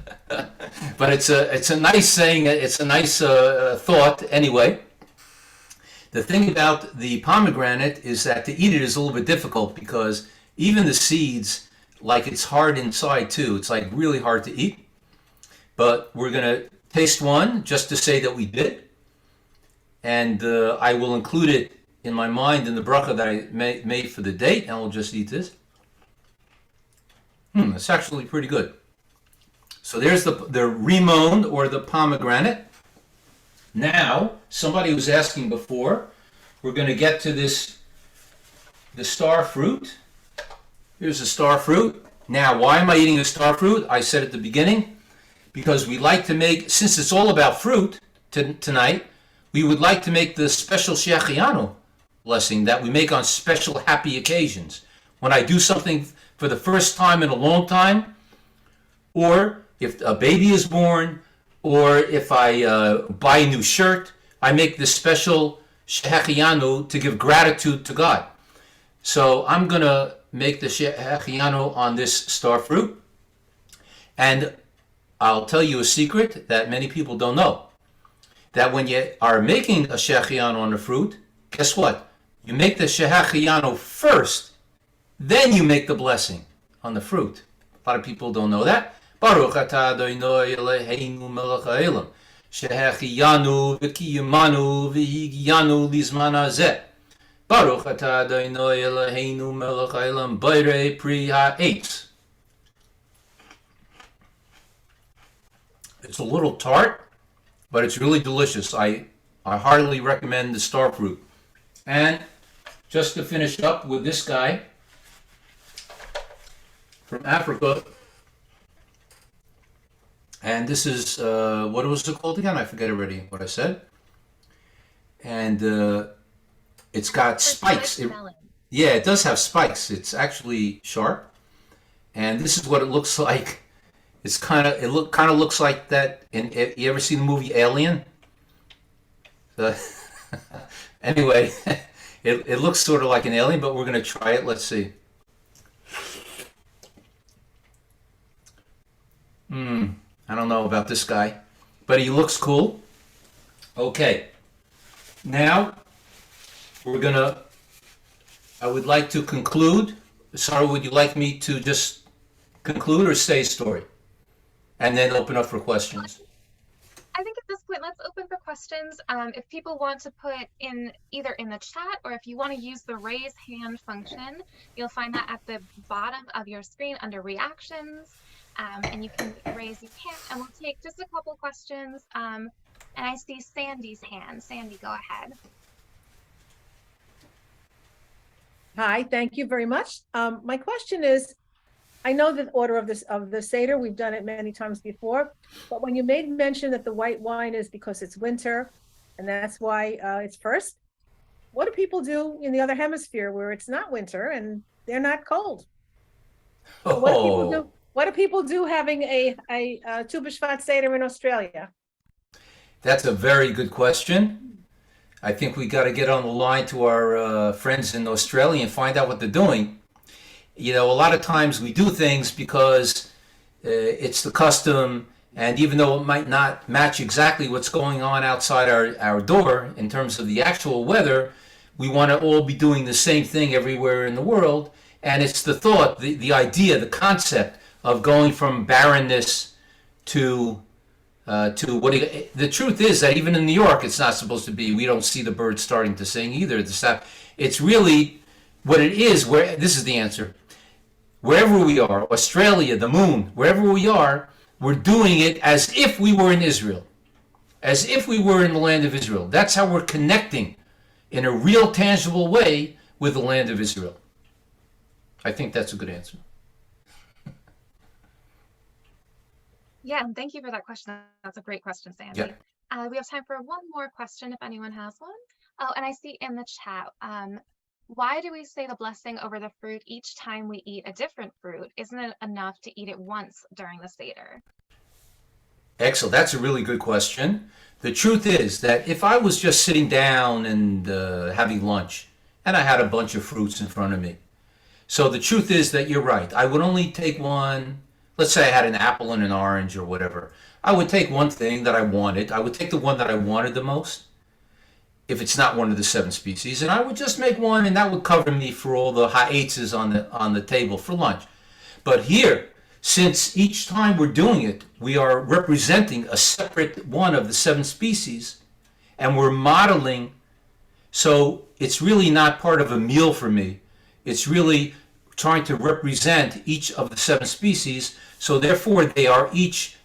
it's a nice saying. It's a nice thought anyway. The thing about the pomegranate is that to eat it is a little bit difficult because even the seeds, like it's hard inside too. It's like really hard to eat. But we're going to taste one just to say that we did. And I will include it in my mind in the bracha that I made for the date, and we'll just eat this. It's actually pretty good. So there's the rimon, or the pomegranate. Now, somebody was asking before, we're going to get to the star fruit. Here's the star fruit. Now, why am I eating the star fruit? I said at the beginning, because we like to make, since it's all about fruit tonight, we would like to make the special Shechianu blessing that we make on special happy occasions. When I do something for the first time in a long time, or if a baby is born, or if I buy a new shirt, I make this special Shechianu to give gratitude to God. So I'm going to make the Shechianu on this star fruit. And I'll tell you a secret that many people don't know. That when you are making a shechianu on the fruit, guess what? You make the shechianu first, then you make the blessing on the fruit. A lot of people don't know that. Baruch atah Adonai Eloheinu melech haolam, shechianu v'kiyumanu v'higiyanu lizman hazeh. Baruch atah Adonai Eloheinu melech haolam Brei ha'etz. It's a little tart, but it's really delicious. I heartily recommend the star fruit. And just to finish up with this guy from Africa, and this is, what was it called again? I forget already what I said. And it's got spikes. Yeah, it does have spikes. It's actually sharp. And this is what it looks like. It's kind of looks like that. You ever seen the movie Alien? Anyway, it looks sort of like an alien, but we're gonna try it. Let's see. I don't know about this guy, but he looks cool. Okay, now we're gonna I would like to conclude. Sarah, would you like me to just conclude or say story? And then open up for questions. I think at this point, let's open for questions. If people want to put in either in the chat or if you want to use the raise hand function, you'll find that at the bottom of your screen under reactions. And you can raise your hand and we'll take just a couple questions. And I see Sandy's hand. Sandy, go ahead. Hi, thank you very much. My question is, I know the order of the Seder, we've done it many times before, but when you made mention that the white wine is because it's winter and that's why it's first, what do people do in the other hemisphere where it's not winter and they're not cold? So what do people do? What do people do having a Tu BiShvat Seder in Australia? That's a very good question. I think we got to get on the line to our friends in Australia and find out what they're doing. You know, a lot of times we do things because it's the custom, and even though it might not match exactly what's going on outside our door in terms of the actual weather, we want to all be doing the same thing everywhere in the world. And it's the thought, the idea, the concept of going from barrenness to the truth is that even in New York, it's not supposed to be. We don't see the birds starting to sing either. It's really what it is. Where this is the answer. Wherever we are, Australia, the moon, wherever we are, we're doing it as if we were in Israel, as if we were in the land of Israel. That's how we're connecting in a real, tangible way with the land of Israel. I think that's a good answer. Yeah, and thank you for that question. That's a great question, Sandy. Yeah. We have time for one more question if anyone has one. Oh, and I see in the chat, why do we say the blessing over the fruit each time we eat a different fruit? Isn't it enough to eat it once during the Seder? Excellent. That's a really good question. The truth is that if I was just sitting down and having lunch and I had a bunch of fruits in front of me, so the truth is that you're right. I would only take one. Let's say I had an apple and an orange or whatever. I would take one thing that I wanted. I would take the one that I wanted the most, if it's not one of the 7 species, and I would just make one, and that would cover me for all the ha'etzes on the table for lunch. But here, since each time we're doing it, we are representing a separate one of the 7 species, and we're modeling. So it's really not part of a meal for me. It's really trying to represent each of the 7 species. So therefore, they are each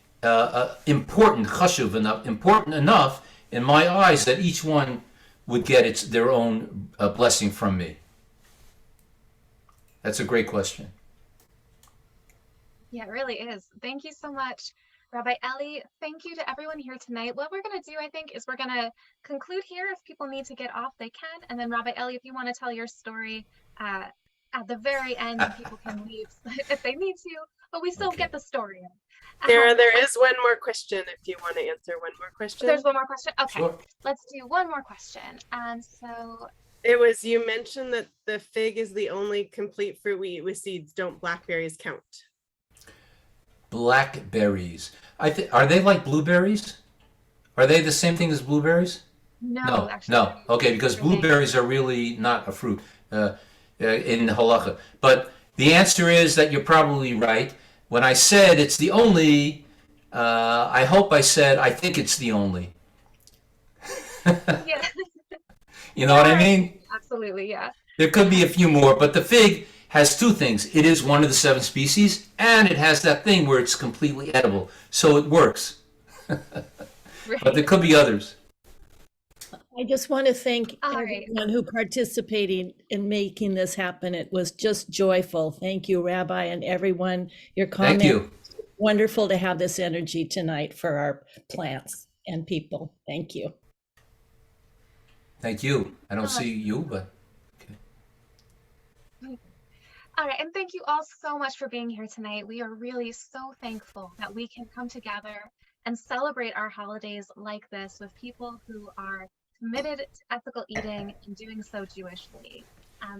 important, chashuv enough, important enough in my eyes that each one would get their own blessing from me. That's a great question. Yeah, it really is. Thank you so much, Rabbi Eli. Thank you to everyone here tonight. What we're going to do, I think, is we're going to conclude here. If people need to get off, they can. And then, Rabbi Eli, if you want to tell your story at the very end, people can leave if they need to, but we still get the story in. There is one more question if you want to answer one more question. There's one more question? Okay, Sure. Let's do one more question. And so It was, you mentioned that the fig is the only complete fruit we eat with seeds. Don't blackberries count? Blackberries. Are they like blueberries? Are they the same thing as blueberries? no, actually. No. Okay, because blueberries are really not a fruit in halacha. But the answer is that you're probably right. When I said it's the only, I hope I said I think it's the only. Yeah. You know what I mean? Absolutely, yeah. There could be a few more, but the fig has 2 things. It is one of the 7 species, and it has that thing where it's completely edible. So it works. Right. But there could be others. I just want to thank All right. everyone who participated in making this happen. It was just joyful. Thank you, Rabbi, and everyone. Your comments. Thank you. Wonderful to have this energy tonight for our plants and people. Thank you. Thank you. I don't see you, but okay. All right, and thank you all so much for being here tonight. We are really so thankful that we can come together and celebrate our holidays like this with people who are committed to ethical eating and doing so Jewishly.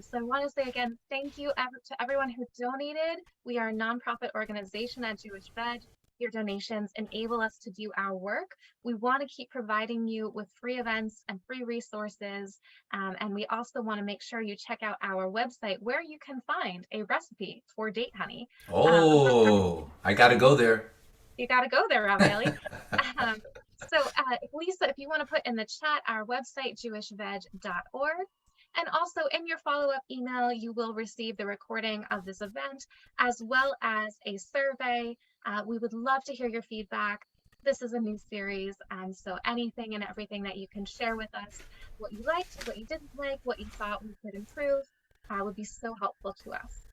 So I want to say again, thank you to everyone who donated. We are a nonprofit organization at Jewish Veg. Your donations enable us to do our work. We want to keep providing you with free events and free resources. And we also want to make sure you check out our website where you can find a recipe for date honey. Oh, I got to go there. You got to go there, Rabbi Eli. Lisa, if you want to put in the chat our website, jewishveg.org. And also in your follow-up email, you will receive the recording of this event, as well as a survey. We would love to hear your feedback. This is a new series, so anything and everything that you can share with us, what you liked, what you didn't like, what you thought we could improve, would be so helpful to us.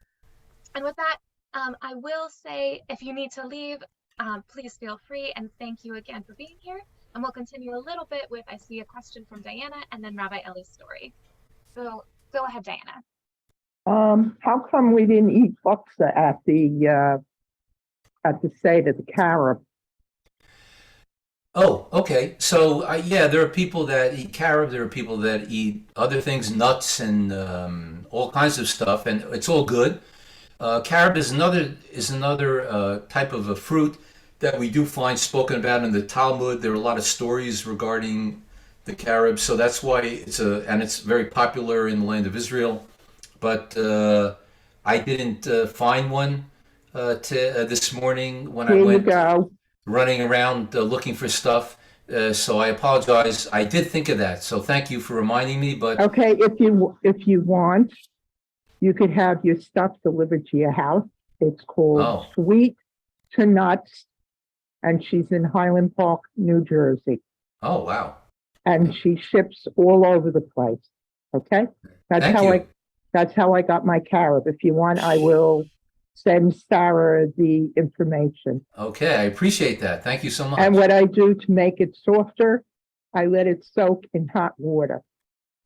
And with that, I will say, if you need to leave, please feel free, and thank you again for being here. And we'll continue a little bit with, I see a question from Diana, and then Rabbi Eli's story. So go ahead, Diana. How come we didn't eat buksa at the Seder, the carob? Oh, okay. So, yeah, there are people that eat carob. There are people that eat other things, nuts and all kinds of stuff, and it's all good. Carob is another type of a fruit that we do find spoken about in the Talmud. There are a lot of stories regarding the carob, so that's why it's very popular in the land of Israel. But I didn't find one this morning when I went running around looking for stuff. So I apologize. I did think of that, so thank you for reminding me. But okay, if you want, you could have your stuff delivered to your house. It's called Sweet to Nuts, and she's in Highland Park, New Jersey. Oh, wow. And she ships all over the place. Okay, that's how I got my carob. If you want, I will send Sarah the information. Okay, I appreciate that. Thank you so much. And what I do to make it softer, I let it soak in hot water.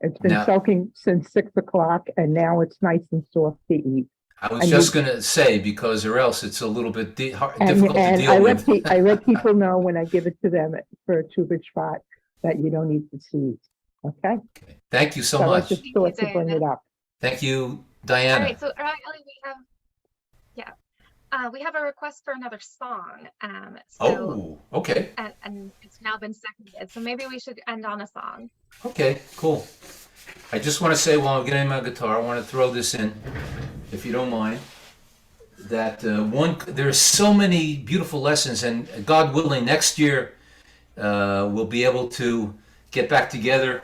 It's been soaking since 6 o'clock, and now it's nice and soft to eat. I was just going to say, because or else it's a little bit difficult to deal with. I let people know when I give it to them for Tu BiShvat that you don't eat the seeds. Okay? Thank you so much. I just thought to bring it up. Thank you, Diana. All right, so Ellie, we have a request for another song. Okay. And it's now been seconded, so maybe we should end on a song. Okay, cool. I just want to say, while I'm getting my guitar, I want to throw this in, if you don't mind, that there's so many beautiful lessons, and God willing, next year we'll be able to get back together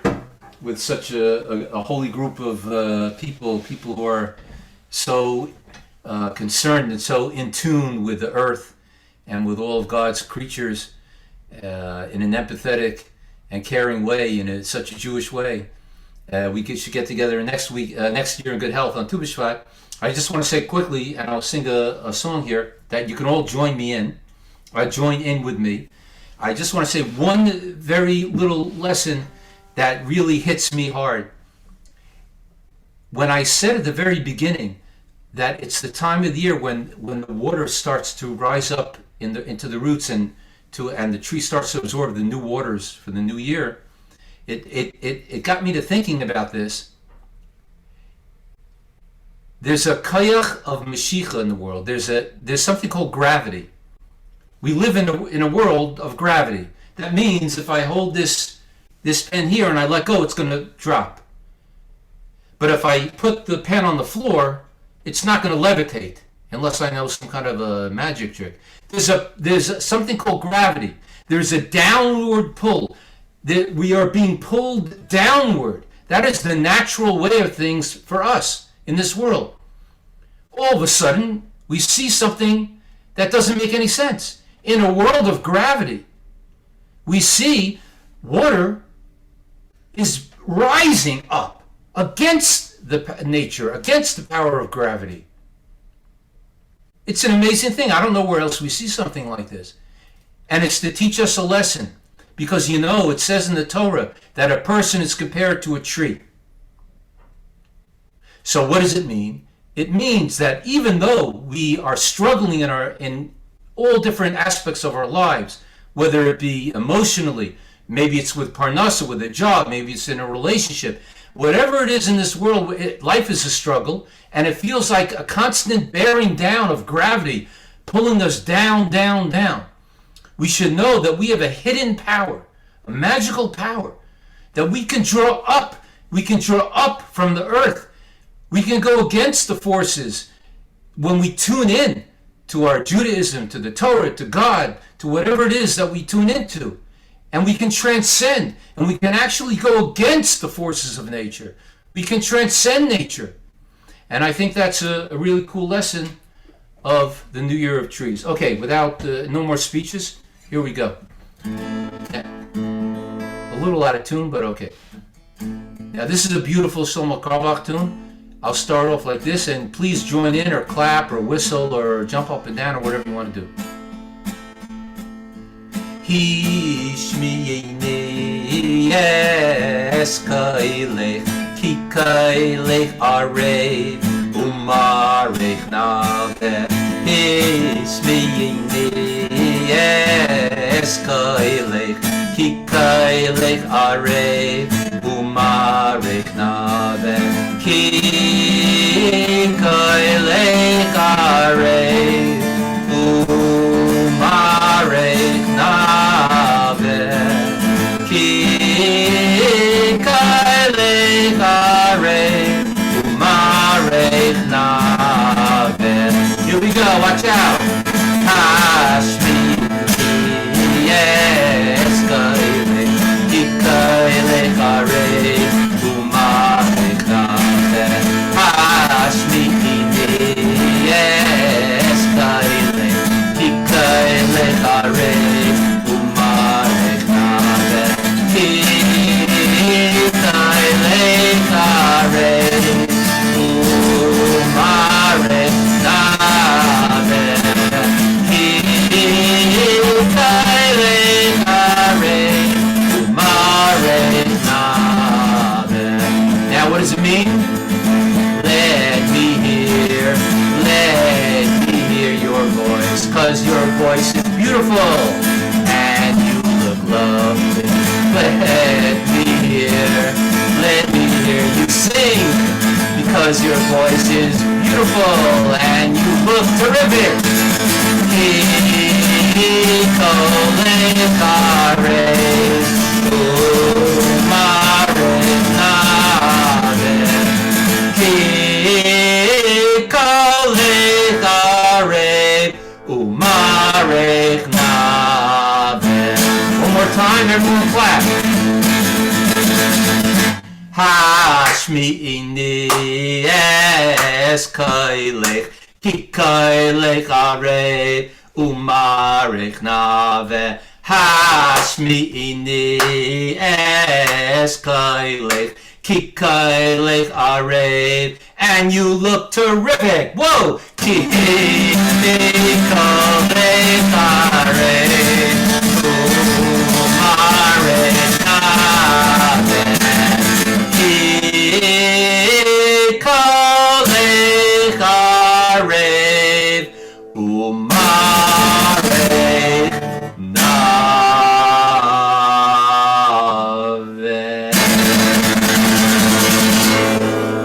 with such a holy group of people who are so concerned and so in tune with the earth and with all of God's creatures in an empathetic and caring way, in such a Jewish way. We should get together next year in good health on Tu BiShvat. I just want to say quickly, and I'll sing a song here that you can all join me in. Join in with me. I just want to say one very little lesson that really hits me hard. When I said at the very beginning that it's the time of the year when the water starts to rise up into the roots and the tree starts to absorb the new waters for the new year, it got me to thinking about this. There's a kayach of Mashiach in the world. There's something called gravity. We live in a world of gravity. That means if I hold this pen here and I let go, it's going to drop. But if I put the pen on the floor, it's not going to levitate unless I know some kind of a magic trick. There's something called gravity. There's a downward pull. We are being pulled downward. That is the natural way of things for us in this world. All of a sudden, we see something that doesn't make any sense. In a world of gravity, we see water is rising up against the nature, against the power of gravity. It's an amazing thing. I don't know where else we see something like this. And it's to teach us a lesson. Because it says in the Torah that a person is compared to a tree. So what does it mean? It means that even though we are struggling in all different aspects of our lives, whether it be emotionally, maybe it's with parnasa, with a job, maybe it's in a relationship, whatever it is in this world, life is a struggle, and it feels like a constant bearing down of gravity, pulling us down, down, down. We should know that we have a hidden power, a magical power, that we can draw up. We can draw up from the earth. We can go against the forces when we tune in to our Judaism, to the Torah, to God, to whatever it is that we tune into. And we can transcend, and we can actually go against the forces of nature. We can transcend nature. And I think that's a really cool lesson of the New Year of Trees. Okay, without no more speeches, here we go. A little out of tune, but okay. Now this is a beautiful Shlomo Carlebach tune. I'll start off like this, and please join in or clap or whistle or jump up and down or whatever you want to do. Hishmiyeni eskailech kikailech arev umarech nave. Hishmiyeni eskailech kikailech arev umarech nave. Kikailech arev umarech nave. Kikailech arev umarech nave. Here we go, watch out. Hashmi eskailech kikailech arev umarech nave. Hashmi eskailech kikailech arev umarech nave. Kikailech arev umarech nave. Kikailech arev umarech nave. Now what does it mean? Let me hear your voice, 'cause your voice is beautiful and you look lovely. Let me hear you sing, because your voice is beautiful and you look terrific. Kikailech arev umarech nave. Kikailech arev umarech nave. One more time, everyone clap. Hashmi'ini eskailech kikailech arev umarech nave. Hashmi'ini eskailech kikailech arev, and you look terrific. Whoa! Kikailech arev umarech nave. Kikailech arev umarech nave.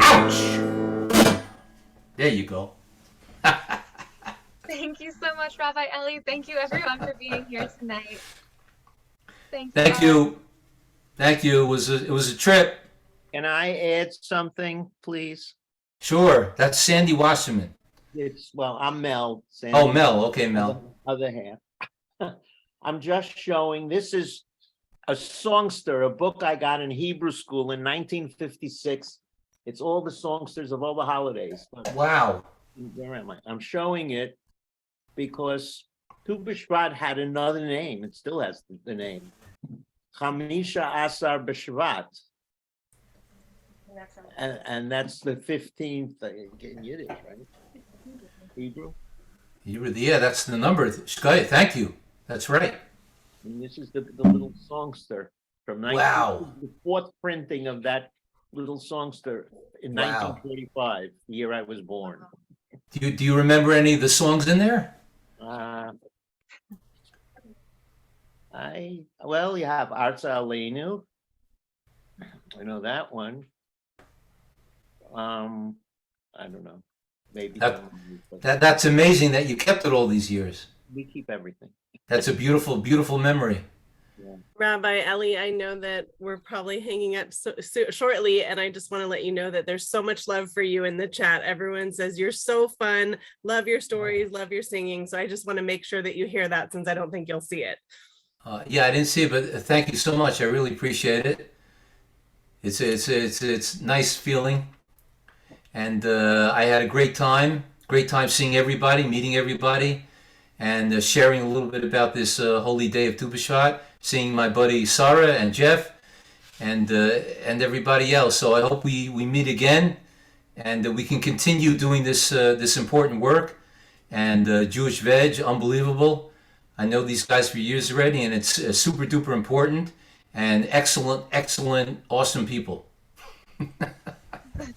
Ouch! There you go. Thank you so much, Rabbi Ellie. Thank you, everyone, for being here tonight. Thank you. Thank you. It was a trip. Can I add something, please? Sure. That's Sandy Wasserman. Well, I'm Mel. Sandy, Oh, Mel. Okay, Mel. Other half. I'm just showing, this is a songster, a book I got in Hebrew school in 1956. It's all the songsters of all the holidays. Wow. Where am I? I'm showing it because Tu BiShvat had another name. It still has the name. Chamisha Asar BiShvat. And that's the 15th in Yiddish, right? Hebrew. Yeah, that's the number. Shkai, thank you. That's right. And this is the little songster from Wow. The fourth printing of that little songster in 1945, the year I was born. Do you remember any of the songs in there? Well, you have Arza Aleinu. I know that one. I don't know. maybe. That- some of you, but That's amazing that you kept it all these years. We keep everything. That's a beautiful, beautiful memory. Rabbi Ellie, I know that we're probably hanging up shortly, and I just want to let you know that there's so much love for you in the chat. Everyone says you're so fun, love your stories, love your singing. So I just want to make sure that you hear that, since I don't think you'll see it. Yeah, I didn't see it, but thank you so much. I really appreciate it. It's nice feeling, and I had a great time seeing everybody, meeting everybody, and sharing a little bit about this holy day of Tu BiShvat, seeing my buddy Sarah and Jeff, and everybody else. So I hope we meet again, and we can continue doing this important work. And Jewish Veg, unbelievable. I know these guys for years already, and it's super duper important and excellent, awesome people.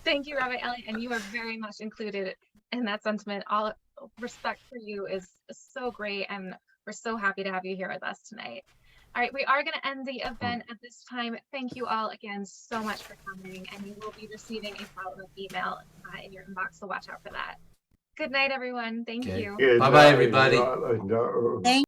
Thank you, Rabbi Ellie, and you are very much included in that sentiment. All respect for you is so great, and we're so happy to have you here with us tonight. All right, we are going to end the event at this time. Thank you all again so much for coming, and you will be receiving a follow-up email in your inbox, so watch out for that. Good night, everyone. Thank Okay. you. Bye-bye, everybody. Thank